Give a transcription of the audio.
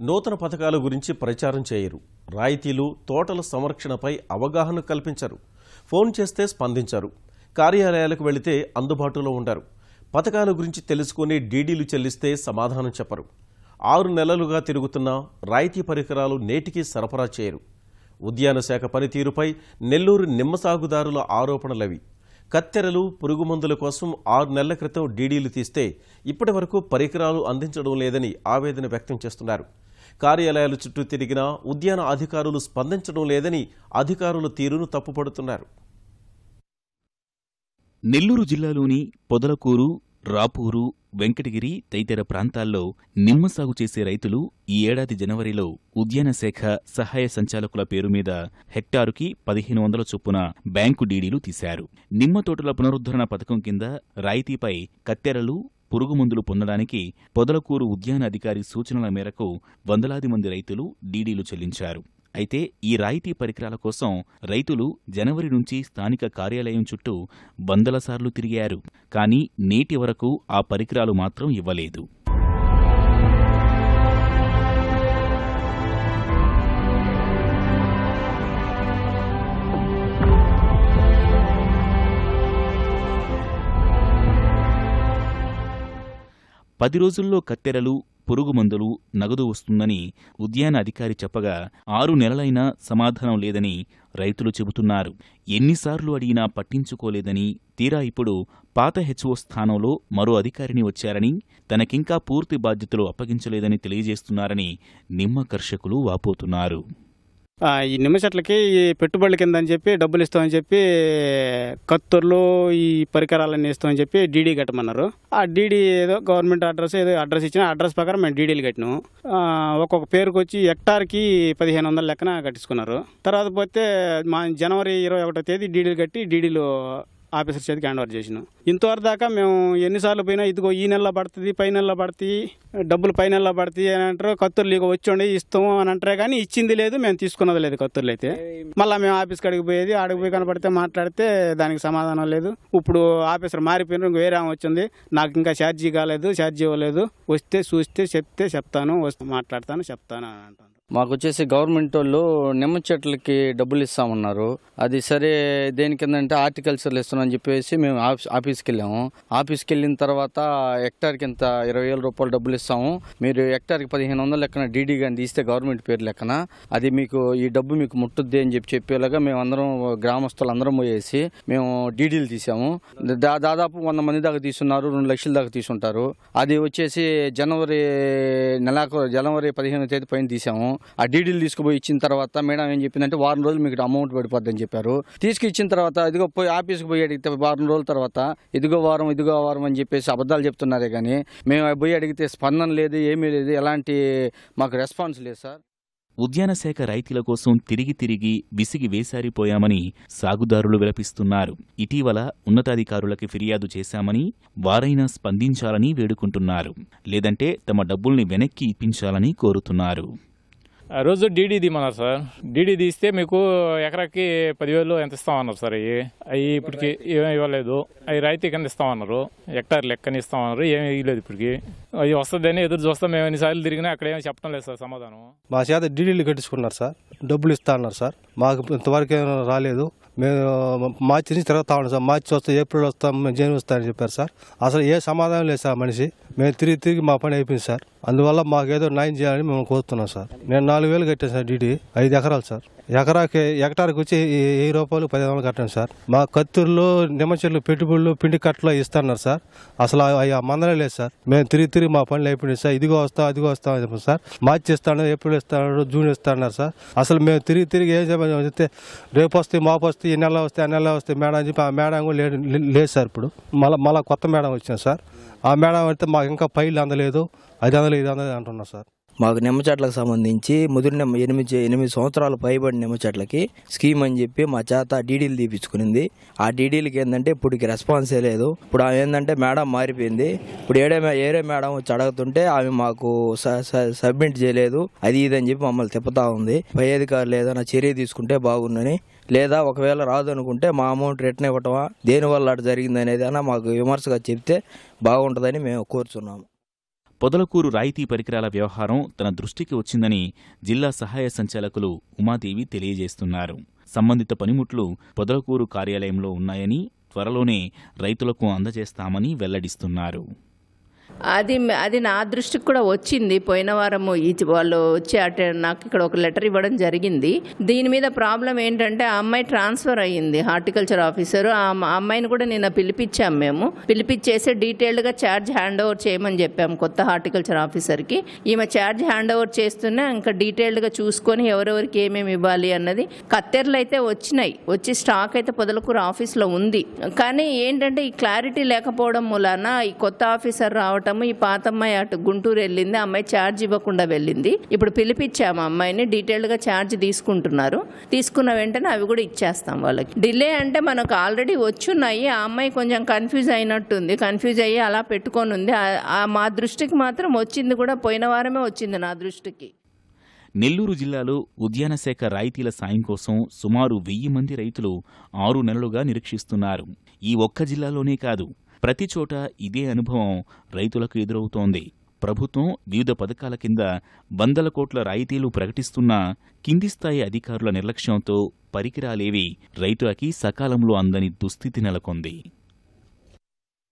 నూతన పథకాల గురించి ప్రచారం చేయరు. రాయితీలు, తోటల సంరక్షణపై అవగాహన కల్పించరు. ఫోన్ చేస్తే స్పందించరు. కార్యాలయాలకు వెళితే అందుబాటులో ఉండరు. పథకాల గురించి తెలుసుకుని డీడీలు చెల్లిస్తే సమాధానం చెప్పరు. 6 నెలలుగా తిరుగుతున్న రాయితీ పరికరాలు నేటికి సరఫరా చేయరు. ఉద్యాన శాఖ పనితీరుపై నెల్లూరు నిమ్మ సాగుదారుల ఆరోపణలవి. కత్తెరలు, పురుగుమందుల కోసం 6 నెలల క్రితం డీడీలు తీస్తే ఇప్పటి వరకు పరికరాలు అందించడం లేదని ఆవేదన వ్యక్తం చేస్తున్నారు. కార్యాలయాల చుట్టూ తిరిగినా ఉద్యాన అధికారులు స్పందించడం లేదని అధికారుల తీరును తప్పుపడుతున్నారు. నెల్లూరు జిల్లాలోని పొదలకూరు, రాపూరు, వెంకటగిరి తదితర ప్రాంతాల్లో నిమ్మ సాగు చేసే రైతులు ఈ ఏడాది జనవరిలో ఉద్యాన శాఖ సహాయ సంచాలకుల పేరు మీద హెక్టారుకి 1500 చొప్పున బ్యాంకు డీడీలు తీశారు. నిమ్మ తోటల పునరుద్ధరణ పథకం కింద రాయితీపై కత్తెరలు, పురుగుమందులు పొందడానికి పొదలకూరు ఉద్యాన అధికారి సూచనల మేరకు వందలాది మంది రైతులు డీడీలు చెల్లించారు. అయితే ఈ రాయితీ పరికరాల కోసం రైతులు జనవరి నుంచి స్థానిక కార్యాలయం చుట్టూ వందల సార్లు తిరిగారు. కానీ నేటి వరకు ఆ పరికరాలు మాత్రం ఇవ్వలేదు. పది రోజుల్లో కత్తెరలు, పురుగుమందులు, నగదు వస్తుందని ఉద్యాన అధికారి చెప్పగా 6 నెలలైనా సమాధానం లేదని రైతులు చెబుతున్నారు. ఎన్నిసార్లు అడిగినా పట్టించుకోలేదని, తీరా ఇప్పుడు పాత హెచ్ఓ స్థానంలో మరో అధికారిని వచ్చారని, తనకింకా పూర్తి బాధ్యతలు అప్పగించలేదని తెలియజేస్తున్నారని నిమ్మ కర్షకులు వాపోతున్నారు. ఈ నిమ్మ చెట్లకి పెట్టుబడుల కింద అని చెప్పి డబ్బులు ఇస్తామని చెప్పి కత్తూరులో ఈ పరికరాలన్నీ ఇస్తామని చెప్పి డీడీ కట్టమన్నారు. ఆ డీడీ ఏదో గవర్నమెంట్ అడ్రస్ ఇచ్చిన అడ్రస్ ప్రకారం మేము డీడీలు కట్టినాము. ఒక్కొక్క పేరుకు వచ్చి హెక్టార్కి 1500 లెక్కన కట్టించుకున్నారు. తర్వాత పోతే మా జనవరి 21వ తేదీ డీడీలు కట్టి డీడీలు ఆఫీసర్ చేతికి హ్యాండ్ ఓవర్ చేసినాం. ఇంతవరకు దాకా మేము ఎన్నిసార్లు పోయినా ఇదిగో ఈ నెలలో పడుతుంది, పై నెలలో పడుతుంది, డబ్బులు పై నెలలో పడుతుంది అని అంటారు. కత్తూరులు ఇక వచ్చి ఇస్తాము అని అంటారే కానీ ఇచ్చింది లేదు, మేము తీసుకున్నది లేదు. కత్తూరులు అయితే మళ్ళీ మేము ఆఫీస్కి అడిగిపోయేది, అడిగిపోయి కనపడితే మాట్లాడితే దానికి సమాధానం లేదు. ఇప్పుడు ఆఫీసర్ మారిపోయిన వేరే ఆమె వచ్చింది, నాకు ఇంకా ఛార్జీ కాలేదు, ఛార్జీ ఇవ్వలేదు, వస్తే చూస్తే చెప్తే చెప్తాను, వస్తే మాట్లాడతాను చెప్తాను అని అంటాను. మాకు వచ్చేసి గవర్నమెంట్ వాళ్ళు నిమ్మ చెట్లకి డబ్బులు ఇస్తామన్నారు. అది సరే దేనికిందంటే హార్టికల్చర్లు ఇస్తున్నామని చెప్పేసి మేము ఆఫీస్కి వెళ్ళాము. ఆఫీస్కి వెళ్ళిన తర్వాత హెక్టార్కి ఇంత 20,000 రూపాయలు డబ్బులు ఇస్తాము, మీరు హెక్టార్కి 1500 లెక్కన డీడీ కానీ తీస్తే గవర్నమెంట్ పేరు లెక్కన అది మీకు ఈ డబ్బు మీకు ముట్టుద్ది అని చెప్పేలాగా మేము అందరం గ్రామస్తులు అందరం పోయేసి మేము డీడీలు తీసాము. దాదాపు 100 మంది దాకా తీసున్నారు, 2 లక్షల దాకా తీసుంటారు. అది వచ్చేసి జనవరి 15వ తేదీ పైన తీసాము. ఆ డీడీలు తీసుకుపోయి ఇచ్చిన తర్వాత మేడం ఏం చెప్పిందంటే 1 రోజులు మీకు అమౌంట్ పడిపోద్దని చెప్పారు. తీసుకొచ్చిన తర్వాత ఇదిగో పోయి ఆఫీస్కి పోయి అడిగితే 1 రోజుల తర్వాత ఇదిగో వారం అని చెప్పేసి అబద్ధాలు చెప్తున్నారే కానీ మేము పోయి అడిగితే స్పందన లేదు, ఏమీ లేదు, ఎలాంటి మాకు రెస్పాన్స్ లేదు సార్. ఉద్యాన శాఖ రైతుల కోసం తిరిగి విసిగి వేసారిపోయామని సాగుదారులు విలపిస్తున్నారు. ఇటీవల ఉన్నతాధికారులకి ఫిర్యాదు చేశామని, వారైనా స్పందించాలని వేడుకుంటున్నారు. లేదంటే తమ డబ్బుల్ని వెనక్కి ఇప్పించాలని కోరుతున్నారు. రోజు డీడీ తీయమన్నారు సార్. డీడీ తీస్తే మీకు ఎకరాకి 10,000 ఎంత ఇస్తామన్నారు సార్. అవి ఇప్పటికి ఏమీ ఇవ్వలేదు. అవి రైతు కింద ఇస్తామన్నారు, హెక్టార్ లెక్కని ఇస్తామన్నారు, ఏమీ ఇవ్వలేదు. ఇప్పటికి అవి వస్తుందని ఎదురు చూస్తాం. మేము ఎన్నిసార్లు తిరిగినా అక్కడ ఏమీ చెప్పడం లేదు సార్ సమాధానం. మా చేత డీడీలు కట్టించుకున్నారు సార్, డబ్బులు ఇస్తా అన్నారు సార్. మాకు ఇంతవరకు ఏమైనా రాలేదు. మేము మార్చి నుంచి తిరుగుతా ఉన్నాం సార్. మార్చి వస్తాం, ఏప్రిల్ వస్తాం, జనవరి వస్తామని చెప్పారు సార్. అసలు ఏ సమాధానం లేదు సార్. మనిషి మేము తిరిగి మా పని అయిపోయింది సార్. అందువల్ల మాకేదో న్యాయం చేయాలని మేము కోరుతున్నాం సార్. నేను 4,000 కట్టాను సార్ డీడీ, 5 ఎకరాలు సార్. హెక్టార్కి వచ్చి 1,000 రూపాయలు 10,000 కట్టాను సార్. మా కత్తూరులో నిమ్మ చెట్లు పెట్టుబడులు పిండి కట్టలో ఇస్తున్నారు సార్. అసలు అవి మందలే లేదు సార్. మేము తిరిగి మా పనులు అయిపోయింది సార్. ఇదిగో వస్తాం అదిగో వస్తాం అని చెప్పారు సార్. మార్చి ఇస్తాను, ఏప్రిల్ ఇస్తాడు, జూన్ ఇస్తాన్నారు సార్. అసలు మేము తిరిగి ఏం చెప్తే రేపు వస్తే మాపు వస్తే ఈ నెల వస్తే ఆ నెల వస్తే మేడం అని చెప్పి ఆ మేడం కూడా లేదు సార్. ఇప్పుడు మళ్ళీ కొత్త మేడం వచ్చింది సార్. ఆ మేడం అయితే మాకు ఇంకా పైలు అందలేదు, అది అందలేదు అంటున్నారు సార్. మాకు నిమ్మ చెట్లకు సంబంధించి ముదిరిన 8 సంవత్సరాలు పైబడిన నిమ్మ చెట్లకి స్కీమ్ అని చెప్పి మా చేత డీడీలు తీపించుకునింది. ఆ డీడీలకి ఏంటంటే ఇప్పటికి రెస్పాన్సే లేదు. ఇప్పుడు ఆమె ఏంటంటే మేడం మారిపోయింది. ఇప్పుడు ఏరే మేడం వచ్చి అడుగుతుంటే ఆమె మాకు సబ్మిట్ చేయలేదు, అది ఇదని చెప్పి మమ్మల్ని తిప్పుతా ఉంది. పై అధికారులు ఏదైనా చర్య తీసుకుంటే బాగుందని, లేదా ఒకవేళ రాదు అనుకుంటే మా అమౌంట్ రిటర్న్ ఇవ్వటమా, దేనివల్ల అటు జరిగింది అనేది మాకు విమర్శగా చెప్తే బాగుంటుందని మేము కోరుచున్నాము. పొదలకూరు రాయితీ పరికరాల వ్యవహారం తన దృష్టికి వచ్చిందని జిల్లా సహాయ సంచాలకులు ఉమాదేవి తెలియజేస్తున్నారు. సంబంధిత పనిముట్లు పొదలకూరు కార్యాలయంలో ఉన్నాయని, త్వరలోనే రైతులకు అందజేస్తామని వెల్లడిస్తున్నారు. అది నా దృష్టికి కూడా వచ్చింది. పోయిన వారము వాళ్ళు వచ్చి నాకు ఇక్కడ ఒక లెటర్ ఇవ్వడం జరిగింది. దీని మీద ప్రాబ్లం ఏంటంటే ఆ అమ్మాయి ట్రాన్స్ఫర్ అయ్యింది హార్టికల్చర్ ఆఫీసర్. ఆ అమ్మాయిని కూడా నిన్న పిలిపించాం. మేము పిలిపించేసి డీటెయిల్డ్గా ఛార్జ్ హ్యాండ్ ఓవర్ చేయమని చెప్పాము కొత్త హార్టికల్చర్ ఆఫీసర్కి. ఈమె ఛార్జ్ హ్యాండ్ ఓవర్ చేస్తున్నా ఇంకా డీటెయిల్డ్గా చూసుకొని ఎవరెవరికి ఏమేమి ఇవ్వాలి అన్నది. కత్తెరలు అయితే వచ్చి స్టాక్ అయితే పొదలకూరు ఆఫీస్లో ఉంది. కానీ ఏంటంటే ఈ క్లారిటీ లేకపోవడం మూలాన ఈ కొత్త ఆఫీసర్ రావటం, ఈ పాత అమ్మాయి అటు గుంటూరు వెళ్ళింది, ఆ అమ్మాయి ఛార్జ్ ఇవ్వకుండా వెళ్ళింది. ఇప్పుడు పిలిపించాము అమ్మాయిని, డీటెయిల్డ్గా ఛార్జ్ తీసుకుంటున్నారు. తీసుకున్న వెంటనే అవి కూడా ఇచ్చేస్తాం వాళ్ళకి. డిలే అంటే మనకు ఆల్రెడీ వచ్చున్నాయి. ఆ అమ్మాయి కొంచెం కన్ఫ్యూజ్ అయినట్టుంది, కన్ఫ్యూజ్ అయ్యి అలా పెట్టుకొని ఉంది. మా దృష్టికి మాత్రం వచ్చింది కూడా పోయిన వారమే వచ్చింది నా దృష్టికి. నెల్లూరు జిల్లాలో ఉద్యాన శాఖ రాయితీల సాయం కోసం సుమారు 1000 మంది రైతులు 6 నెలలుగా నిరీక్షిస్తున్నారు. ఈ ఒక్క జిల్లాలోనే కాదు, ప్రతి చోట ఇదే అనుభవం రైతులకు ఎదురవుతోంది. ప్రభుత్వం వివిధ పథకాల కింద వందల కోట్ల రాయితీలు ప్రకటిస్తున్నా కింది స్థాయి అధికారుల నిర్లక్ష్యంతో పరికరాలేవీ రైతులకి సకాలంలో అందని దుస్థితి నెలకొంది.